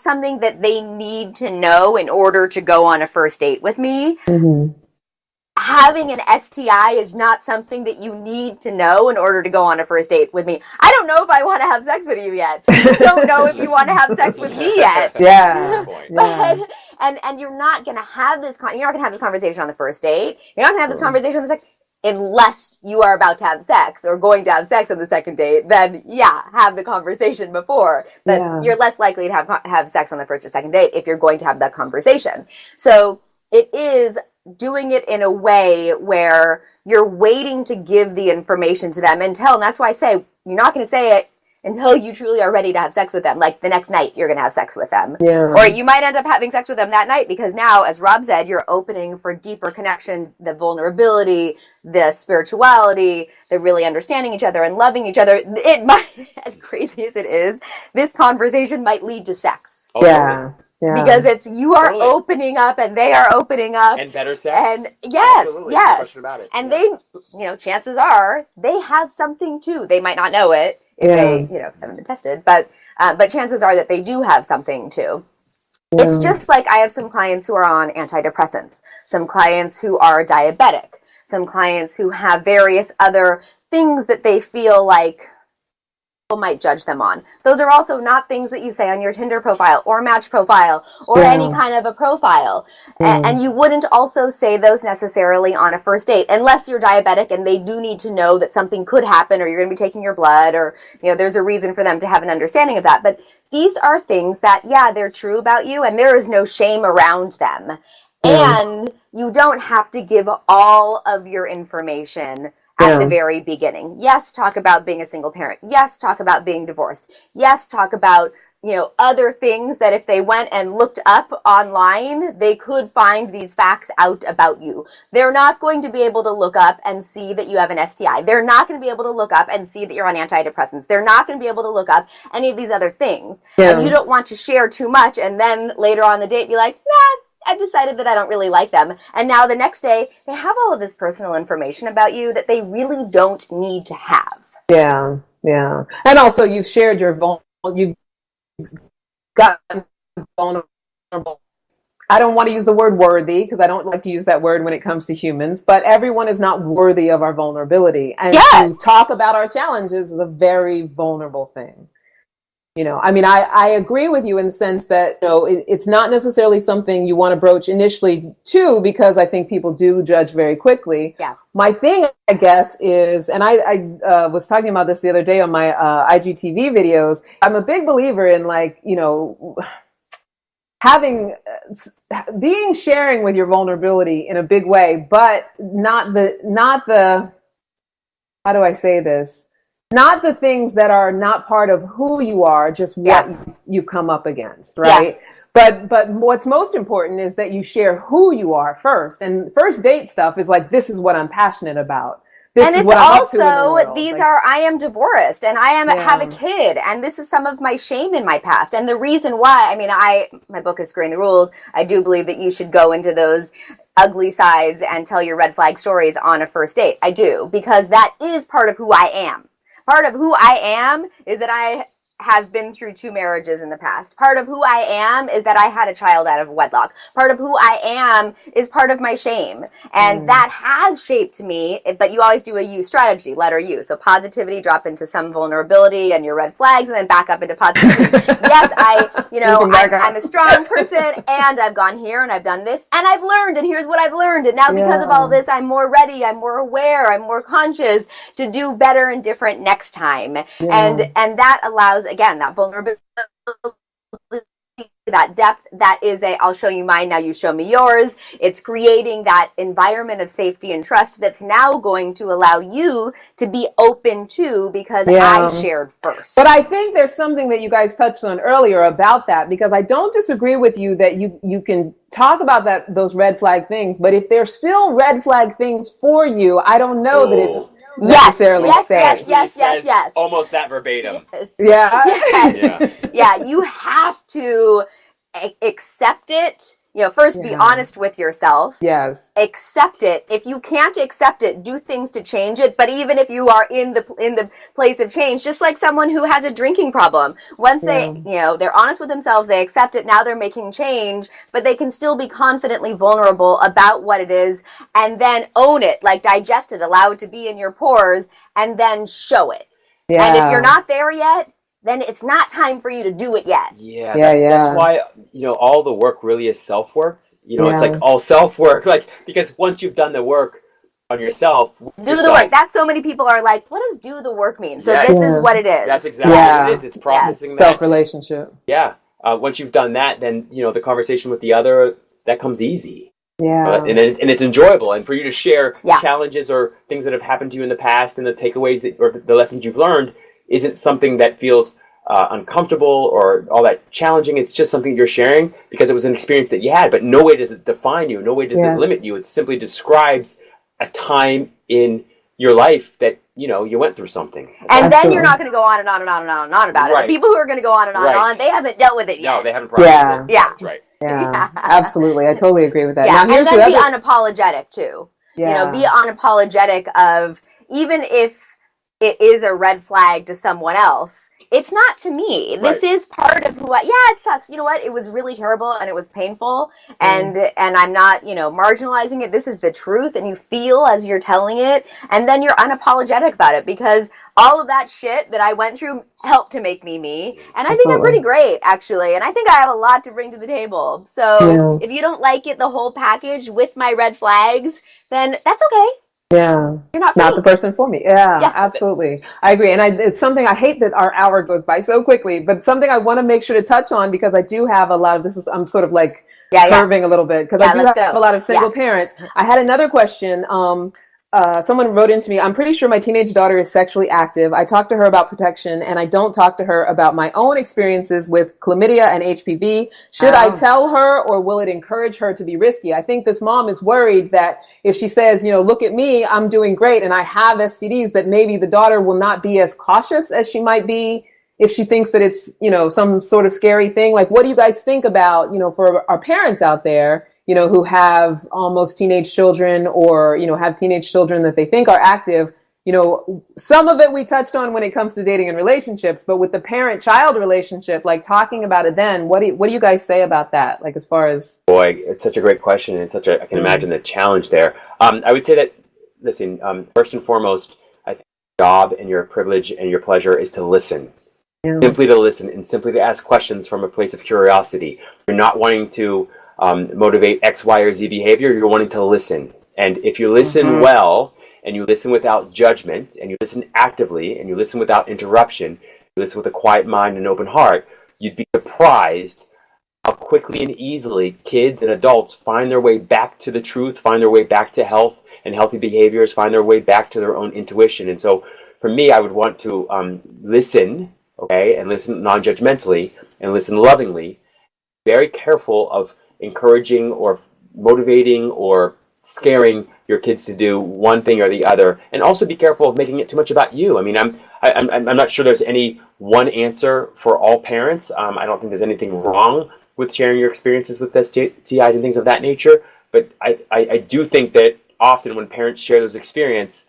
something that they need to know in order to go on a first date with me. Mm-hmm. Having an STI is not something that you need to know in order to go on a first date with me. I don't know if I want to have sex with you yet. You don't know if you want to have sex with me yet. Yeah. But, and you're not going to have this conversation on the first date. You're not going to have this conversation on the second, unless you are about to have sex or going to have sex on the second date. Then yeah, have the conversation before. But you're less likely to have sex on the first or second date if you're going to have that conversation. So it is doing it in a way where you're waiting to give the information to them and that's why I say you're not going to say it until you truly are ready to have sex with them. Like the next night you're going to have sex with them. Yeah. Or you might end up having sex with them that night, because now, as Rob said, you're opening for deeper connection, the vulnerability, the spirituality, the really understanding each other and loving each other. It might, as crazy as it is, this conversation might lead to sex. Oh, yeah. Yeah. Because you are opening up and they are opening up. And better sex. And yes, absolutely. yes. No question about it. And they, chances are they have something too. They might not know it if they, haven't been tested, but chances are that they do have something too. Yeah. It's just like I have some clients who are on antidepressants, some clients who are diabetic, some clients who have various other things that they feel like might judge them on. Those are also not things that you say on your Tinder profile or Match profile or any kind of a profile. And you wouldn't also say those necessarily on a first date, unless you're diabetic and they do need to know that something could happen, or you're going to be taking your blood, or there's a reason for them to have an understanding of that. But these are things that, they're true about you, and there is no shame around them. And you don't have to give all of your information at the very beginning. Yes, talk about being a single parent. Yes, talk about being divorced. Yes, talk about, other things that if they went and looked up online, they could find these facts out about you. They're not going to be able to look up and see that you have an STI. They're not going to be able to look up and see that you're on antidepressants. They're not going to be able to look up any of these other things. Yeah. And you don't want to share too much and then later on the date be like, nah, I've decided that I don't really like them. And now the next day, they have all of this personal information about you that they really don't need to have. Yeah, yeah. And also you've shared you've gotten vulnerable. I don't want to use the word worthy, because I don't like to use that word when it comes to humans, but everyone is not worthy of our vulnerability. And to talk about our challenges is a very vulnerable thing. I agree with you in the sense that, it's not necessarily something you want to broach initially too, because I think people do judge very quickly. Yeah. My thing, I guess, is, and I was talking about this the other day on my IGTV videos. I'm a big believer in sharing with your vulnerability in a big way, but not the, how do I say this? Not the things that are not part of who you are, just what you've come up against, right? Yeah. But what's most important is that you share who you are first. And first date stuff is like, this is what I'm passionate about. This and is it's what I'm also, up to in the world. These are, I am divorced and I have a kid, and this is some of my shame in my past. And the reason why, my book is Screwing the Rules. I do believe that you should go into those ugly sides and tell your red flag stories on a first date. I do, because that is part of who I am. Part of who I am is that I have been through 2 marriages in the past. Part of who I am is that I had a child out of wedlock. Part of who I am is part of my shame. And that has shaped me, but you always do a U strategy, letter U. So positivity, drop into some vulnerability and your red flags, and then back up into positivity. Yes, I'm a strong person, and I've gone here and I've done this, and I've learned, and here's what I've learned. And now because of all this, I'm more ready, I'm more aware, I'm more conscious to do better and different next time. Yeah. And that allows, again, that vulnerability, that depth, that is I'll show you mine, now you show me yours. It's creating that environment of safety and trust that's now going to allow you to be open to, because I shared first. But I think there's something that you guys touched on earlier about that, because I don't disagree with you that you can talk about those red flag things, but if they're still red flag things for you, I don't know that it's necessarily say. Yes. Almost that verbatim. Yes. Yeah. Yes. Yeah, you have to accept it. First be honest with yourself. Yes. Accept it. If you can't accept it, do things to change it. But even if you are in the place of change, just like someone who has a drinking problem, once they, they're honest with themselves, they accept it, now they're making change, but they can still be confidently vulnerable about what it is and then own it, like digest it, allow it to be in your pores, and then show it. Yeah. And if you're not there yet, then it's not time for you to do it yet. Yeah, that's why, all the work really is self-work. It's like all self-work, because once you've done the work on yourself. Do the work. That's so many people are like, what does do the work mean? So this is what it is. That's exactly what it is. It's processing that. Self-relationship. Yeah. Once you've done that, then, the conversation with the other, that comes easy. Yeah. And it's enjoyable. And for you to share challenges or things that have happened to you in the past and the takeaways or the lessons you've learned isn't something that feels uncomfortable or all that challenging. It's just something you're sharing because it was an experience that you had, but no way does it define you. No way does it limit you. It simply describes a time in your life that, you went through something. And then you're not going to go on and on and on and on and on about it. The people who are going to go on and on and on, they haven't dealt with it yet. No, they haven't processed it. Yeah. That's right. Yeah, absolutely. I totally agree with that. Yeah, now, and then be unapologetic too. Yeah. Be unapologetic of, even if it is a red flag to someone else, it's not to me. This is part of who it sucks. You know what? It was really terrible and it was painful and I'm not, marginalizing it. This is the truth and you feel as you're telling it, and then you're unapologetic about it because all of that shit that I went through helped to make me. And I think I'm pretty great, actually. And I think I have a lot to bring to the table. So if you don't like it, the whole package with my red flags, then that's okay. Yeah. You're not the person for me. Yeah, absolutely. I agree. And it's something, I hate that our hour goes by so quickly, but something I want to make sure to touch on because I do have a lot of this I'm sort of like curving a little bit because I do have a lot of single parents. I had another question. Someone wrote into me, I'm pretty sure my teenage daughter is sexually active. I talk to her about protection and I don't talk to her about my own experiences with chlamydia and HPV. Should I tell her or will it encourage her to be risky? I think this mom is worried that if she says, look at me, I'm doing great and I have STDs, that maybe the daughter will not be as cautious as she might be if she thinks that it's, some sort of scary thing. Like, what do you guys think about, for our parents out there, who have almost teenage children or, have teenage children that they think are active? Some of it we touched on when it comes to dating and relationships, but with the parent-child relationship, like talking about it then, what do you guys say about that? Like, as far as... Boy, it's such a great question, and I can imagine the challenge there. I would say that, listen, first and foremost, I think your job and your privilege and your pleasure is to listen. Yeah. Simply to listen and simply to ask questions from a place of curiosity. You're not wanting to motivate X, Y, or Z behavior. You're wanting to listen. And if you listen well, and you listen without judgment, and you listen actively, and you listen without interruption, you listen with a quiet mind and open heart, you'd be surprised how quickly and easily kids and adults find their way back to the truth, find their way back to health and healthy behaviors, find their way back to their own intuition. And so for me, I would want to listen, and listen non-judgmentally, and listen lovingly, very careful of encouraging or motivating or scaring your kids to do one thing or the other, and also be careful of making it too much about you. I mean, I'm not sure there's any one answer for all parents. I don't think there's anything wrong with sharing your experiences with STIs and things of that nature, but I do think that often when parents share those experiences,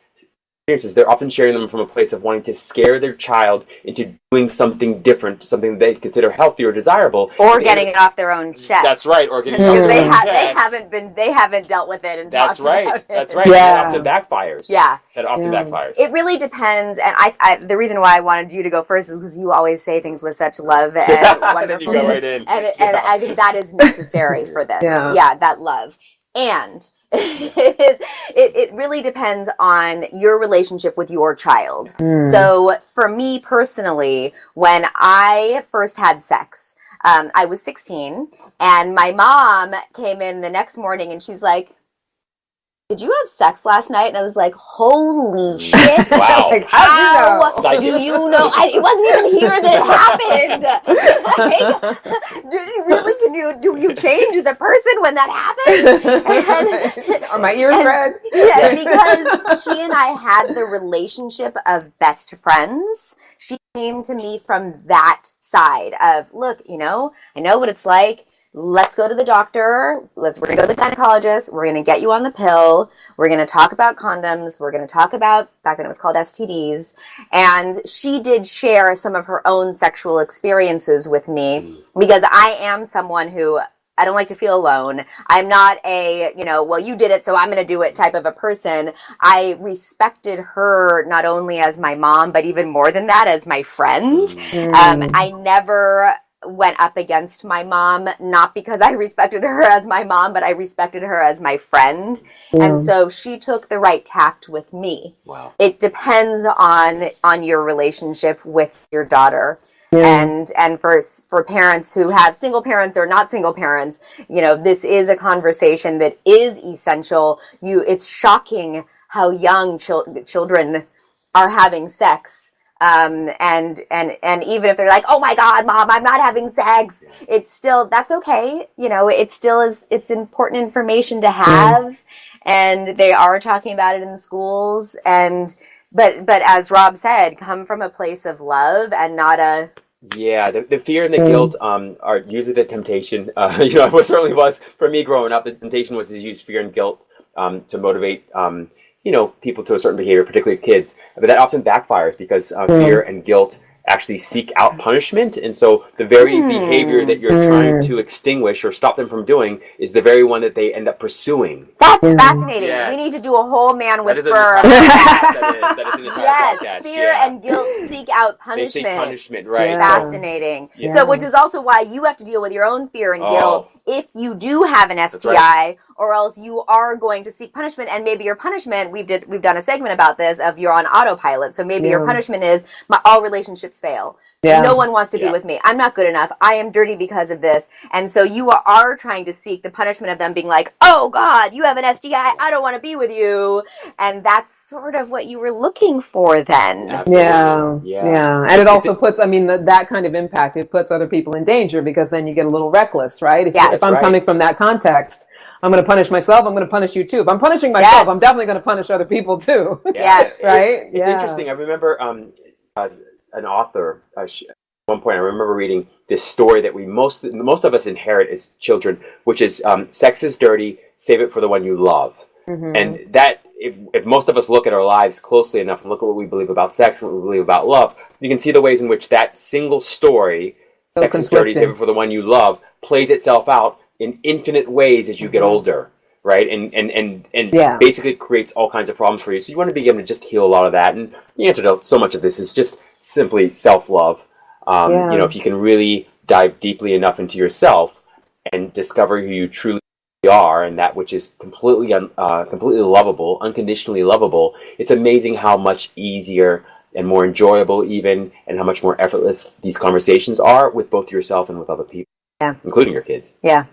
they're often sharing them from a place of wanting to scare their child into doing something different, something they consider healthy or desirable, or getting it off their own chest. That's right, or getting it off their own chest. They haven't dealt with it and talked about it. That's right. Yeah. That often backfires. Yeah, that often backfires. It really depends, and I the reason why I wanted you to go first is because you always say things with such love and wonderfulness, you go right in. And I think that is necessary for this. Yeah, that love. And it really depends on your relationship with your child. So for me personally, when I first had sex, I was 16 and my mom came in the next morning and she's like, did you have sex last night? And I was like, holy shit. Wow. Like, How do you know? It wasn't even here that it happened. Like, do you change as a person when that happens? Are my ears red? Yeah, because she and I had the relationship of best friends. She came to me from that side of, look, I know what it's like. Let's go to the doctor. We're going to go to the gynecologist. We're going to get you on the pill. We're going to talk about condoms. We're going to talk about, back then it was called STDs. And she did share some of her own sexual experiences with me because I am someone who, I don't like to feel alone. I'm not a, well, you did it, so I'm going to do it type of a person. I respected her not only as my mom, but even more than that, as my friend. I never went up against my mom, not because I respected her as my mom, but I respected her as my friend. And so she took the right tact with me. Wow. It depends on your relationship with your daughter. And for parents who have single parents or not single parents, this is a conversation that is essential. It's shocking how young children are having sex. And even if they're like, oh my God, Mom, I'm not having sex, it's still, that's okay. It still is, it's important information to have. And they are talking about it in the schools. But as Rob said, come from a place of love and not a... Yeah, the fear and the guilt are usually the temptation. It certainly was for me growing up. The temptation was to use fear and guilt to motivate people to a certain behavior, particularly kids. But that often backfires because fear and guilt actually seek out punishment. And so the very behavior that you're trying to extinguish or stop them from doing is the very one that they end up pursuing. That's fascinating. Yes. We need to do a whole man whisperer. That is an entire Yes, podcast. fear and guilt seek out punishment. They seek punishment, right. Yeah. Fascinating. Yeah. So, which is also why you have to deal with your own fear and guilt if you do have an STI, or else you are going to seek punishment. And maybe your punishment, we've done a segment about this, of you're on autopilot. So maybe your punishment is all relationships fail. Yeah. No one wants to be with me. I'm not good enough. I am dirty because of this. And so you are trying to seek the punishment of them being like, oh God, you have an STI. I don't want to be with you. And that's sort of what you were looking for then. Absolutely. Yeah. And it also puts, that kind of impact, it puts other people in danger because then you get a little reckless, right? If I'm coming from that context, I'm going to punish myself. I'm going to punish you too. If I'm punishing myself, I'm definitely going to punish other people too. Yes. Right? It's interesting. I remember an author, at one point I remember reading this story that most of us inherit as children, which is sex is dirty, save it for the one you love. And that, if most of us look at our lives closely enough and look at what we believe about sex and what we believe about love, you can see the ways in which that single story, sex is dirty, save it for the one you love, plays itself out in infinite ways as you get older, right? And basically creates all kinds of problems for you. So you want to be able to just heal a lot of that. And the answer to so much of this is just simply self-love. If you can really dive deeply enough into yourself and discover who you truly are and that which is completely lovable, unconditionally lovable, it's amazing how much easier and more enjoyable even, and how much more effortless these conversations are with both yourself and with other people, including your kids. Yeah,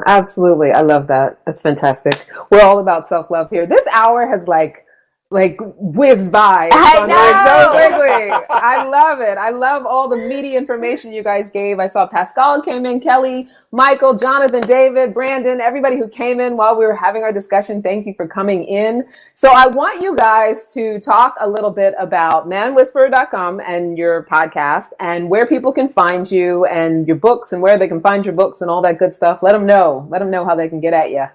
absolutely. I love that. That's fantastic. We're all about self-love here. This hour has like whizzed by. I know. So quickly. I love it. I love all the meaty information you guys gave. I saw Pascal came in, Kelly, Michael, Jonathan, David, Brandon, everybody who came in while we were having our discussion. Thank you for coming in. So I want you guys to talk a little bit about manwhisperer.com and your podcast and where people can find you and your books and where they can find your books and all that good stuff. Let them know how they can get at you.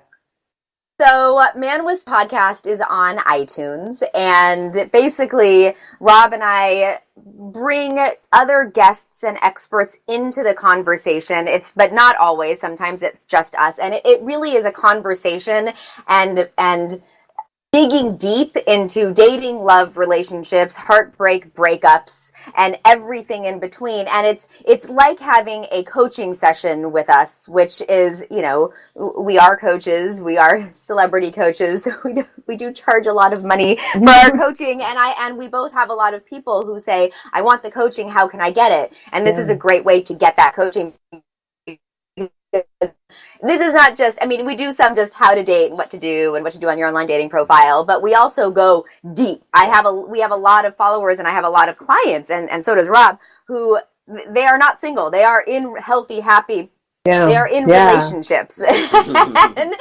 So Man Whis podcast is on iTunes, and basically Rob and I bring other guests and experts into the conversation. But not always. Sometimes it's just us, and it really is a conversation and digging deep into dating, love, relationships, heartbreak, breakups, and everything in between. And it's like having a coaching session with us, which is, we are coaches, we are celebrity coaches. We do charge a lot of money for our coaching, and we both have a lot of people who say, I want the coaching, how can I get it? And this is a great way to get that coaching. this is not just, I mean, we do some just how to date and what to do on your online dating profile, but we also go deep. We have a lot of followers and I have a lot of clients, and so does Rob, who they are not single. They are in healthy, happy, they are in relationships and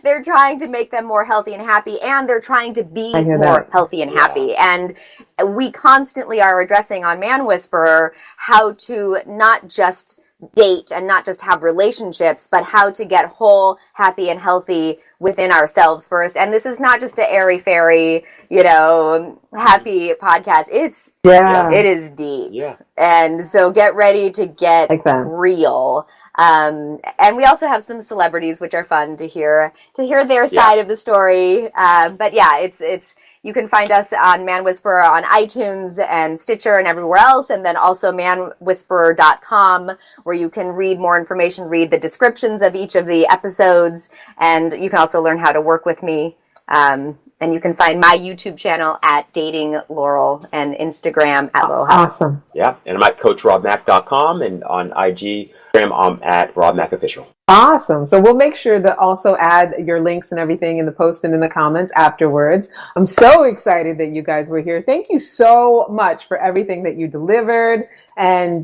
they're trying to make them more healthy and happy, and they're trying to be more healthy and happy. And we constantly are addressing on Man Whisperer how to not just date and not just have relationships, but how to get whole, happy, and healthy within ourselves first. And this is not just a airy-fairy, happy podcast. It is deep. Yeah. And so get ready to get real. And we also have some celebrities, which are fun to hear their side of the story. But yeah, it's you can find us on Man Whisperer on iTunes and Stitcher and everywhere else, and then also manwhisperer.com, where you can read more information, read the descriptions of each of the episodes, and you can also learn how to work with me. And you can find my YouTube channel at Dating Laurel and Instagram at Laurel House. Awesome. Yeah, and I'm at CoachRobMack.com, and on IG, I'm at RobMackOfficial. Awesome. So we'll make sure to also add your links and everything in the post and in the comments afterwards. I'm so excited that you guys were here. Thank you so much for everything that you delivered. And,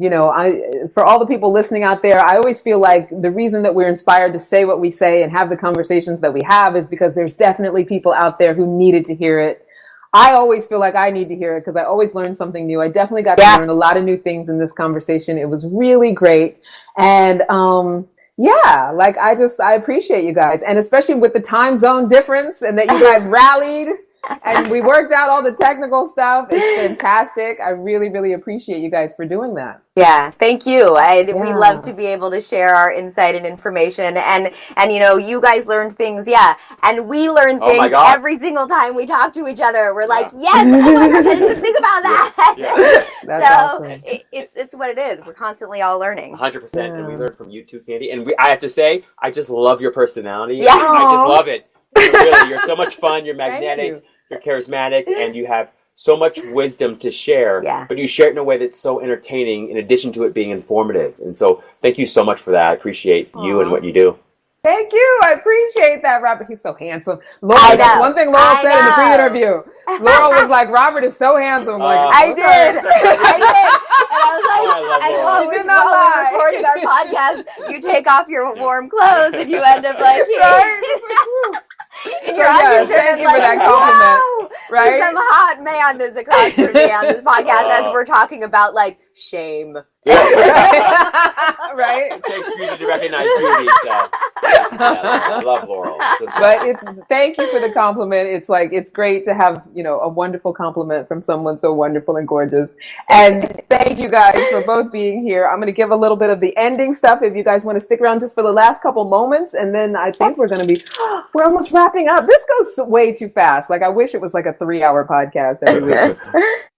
for all the people listening out there, I always feel like the reason that we're inspired to say what we say and have the conversations that we have is because there's definitely people out there who needed to hear it. I always feel like I need to hear it because I always learn something new. I definitely got to learn a lot of new things in this conversation. It was really great. And, I appreciate you guys. And especially with the time zone difference and that you guys rallied and we worked out all the technical stuff. It's fantastic. I really, really appreciate you guys for doing that. Yeah, thank you. We love to be able to share our insight and information, and you guys learned things, and we learn things every single time we talk to each other. We're like, yes, oh my gosh, I didn't even think about that. That's awesome. It's what it is. We're constantly all learning. 100%, and we learn from you too, Candy. And I have to say, I just love your personality. Yeah. I just love it. You're so much fun. You're magnetic. You're charismatic, and you have so much wisdom to share, but you share it in a way that's so entertaining in addition to it being informative. And so thank you so much for that. I appreciate you and what you do. Thank you. I appreciate that, Robert. He's so handsome. Laurel, that's one thing Laurel said in the pre-interview. Laurel was like, Robert is so handsome. I did. And I was like, while we're recording our podcast, you take off your warm clothes and you end up like, and thank you for that compliment. Right? Some hot man that's across from me on this podcast as we're talking about shame. Right? It takes beauty to recognize beauty. So I love Laurel. But thank you for the compliment. It's great to have a wonderful compliment from someone so wonderful and gorgeous. And thank you guys for both being here. I'm going to give a little bit of the ending stuff if you guys want to stick around just for the last couple moments, and then I think we're we're almost wrapping up. This goes way too fast. I wish it was a 3-hour podcast every week.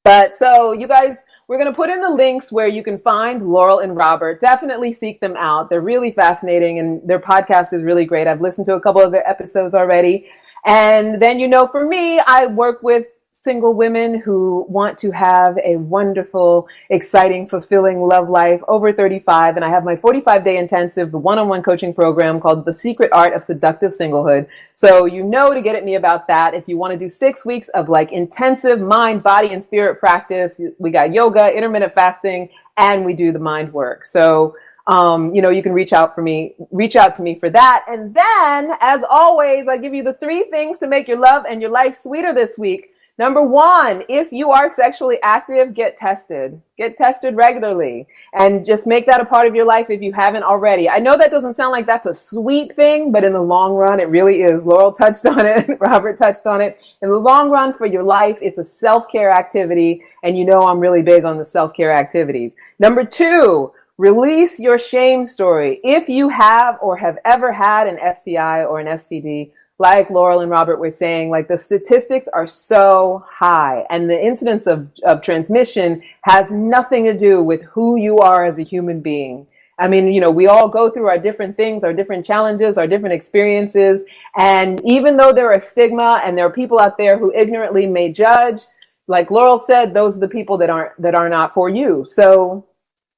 But so you guys, we're going to put in the links where you can find Laurel and Robert. Definitely seek them out. They're really fascinating and their podcast is really great. I've listened to a couple of their episodes already. And then, for me, I work with single women who want to have a wonderful, exciting, fulfilling love life over 35. And I have my 45-day intensive, the one-on-one coaching program called The Secret Art of Seductive Singlehood. So to get at me about that. If you want to do 6 weeks of intensive mind, body, and spirit practice, we got yoga, intermittent fasting, and we do the mind work. So you can reach out to me for that. And then, as always, I give you the 3 things to make your love and your life sweeter this week. Number 1, if you are sexually active, get tested. Get tested regularly and just make that a part of your life if you haven't already. I know that doesn't sound like that's a sweet thing, but in the long run, it really is. Laurel touched on it. Robert touched on it. In the long run for your life, it's a self-care activity. And I'm really big on the self-care activities. Number 2, release your shame story. If you have or have ever had an STI or an STD, like Laurel and Robert were saying, the statistics are so high and the incidence of transmission has nothing to do with who you are as a human being. I mean, we all go through our different things, our different challenges, our different experiences. And even though there are stigma and there are people out there who ignorantly may judge, like Laurel said, those are the people that are not for you. So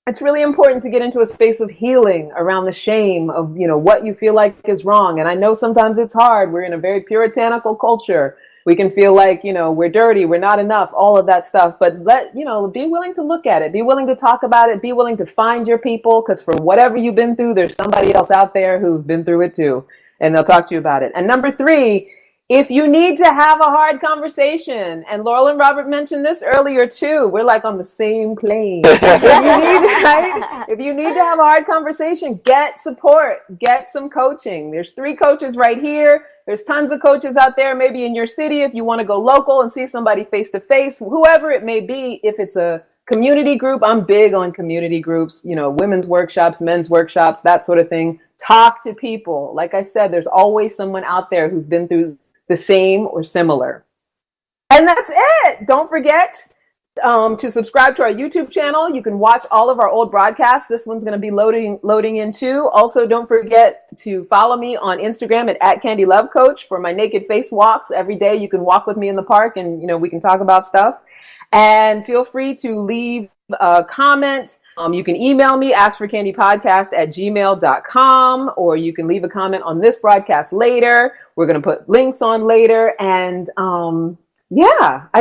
it's really important to get into a space of healing around the shame of, what you feel like is wrong. And I know sometimes it's hard. We're in a very puritanical culture. We can feel like, we're dirty, we're not enough, all of that stuff. But be willing to look at it, be willing to talk about it, be willing to find your people, because for whatever you've been through, there's somebody else out there who's been through it too, and they'll talk to you about it. And number 3, if you need to have a hard conversation, and Laurel and Robert mentioned this earlier too, we're like on the same plane. If you need to have a hard conversation, get support, get some coaching. There's 3 coaches right here. There's tons of coaches out there, maybe in your city, if you want to go local and see somebody face to face, whoever it may be. If it's a community group, I'm big on community groups, women's workshops, men's workshops, that sort of thing. Talk to people. Like I said, there's always someone out there who's been through the same or similar. And that's it. Don't forget to subscribe to our YouTube channel. You can watch all of our old broadcasts. This one's going to be loading in too. Also, don't forget to follow me on Instagram at @CandyLoveCoach for my naked face walks. Every day you can walk with me in the park and, we can talk about stuff. And feel free to leave a comment. You can email me, askforcandypodcast@gmail.com, or you can leave a comment on this broadcast later. We're going to put links on later. And I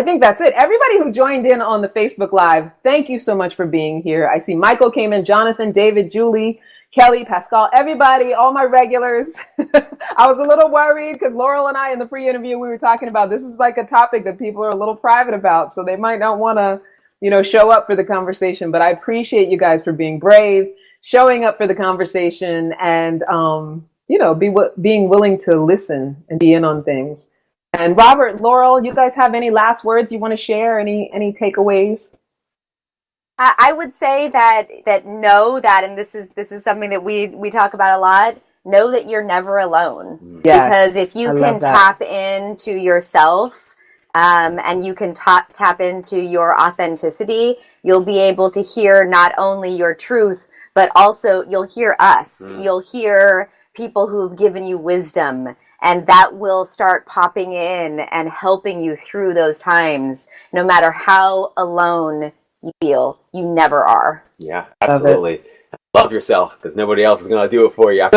think that's it. Everybody who joined in on the Facebook Live, thank you so much for being here. I see Michael came in, Jonathan, David, Julie, Kelly, Pascal, everybody, all my regulars. I was a little worried because Laurel and I in the pre-interview, we were talking about this is like a topic that people are a little private about. So they might not want to, show up for the conversation. But I appreciate you guys for being brave, showing up for the conversation, and, being willing to listen and be in on things. And Robert, Laurel, you guys have any last words you want to share? Any takeaways? I would say that know that, and this is something that we talk about a lot. Know that you're never alone. Yes, because if you can tap into yourself, and you can tap into your authenticity, you'll be able to hear not only your truth, but also you'll hear us. You'll hear people who've given you wisdom, and that will start popping in and helping you through those times. No matter how alone you feel, you never are. Yeah, absolutely. Love yourself, because nobody else is going to do it for you. Right?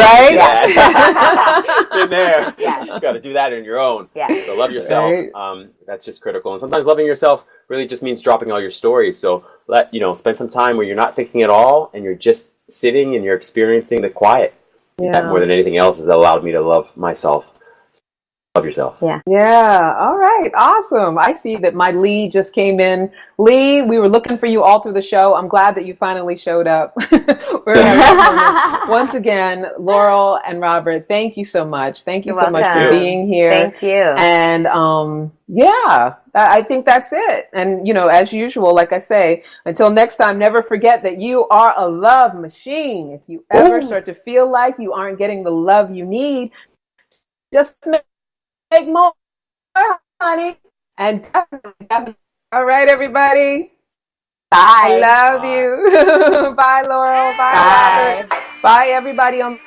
Been there. Yes. You got to do that on your own. Yeah. So love yourself. Right. That's just critical. And sometimes loving yourself really just means dropping all your stories. So spend some time where you're not thinking at all, and you're just sitting and you're experiencing the quiet. Yeah. That more than anything else has allowed me to love myself. Love yourself. Yeah. Yeah. All right. Awesome. I see that my Lee just came in. Lee, we were looking for you all through the show. I'm glad that you finally showed up. Once again, Laurel and Robert, thank you so much. Thank you so much for being here. Thank you. And I think that's it. And, as usual, like I say, until next time, never forget that you are a love machine. If you ever start to feel like you aren't getting the love you need, just make more, honey. And definitely. All right, everybody. Bye. I love you. Bye, Laurel. Bye, Robert. Bye, everybody on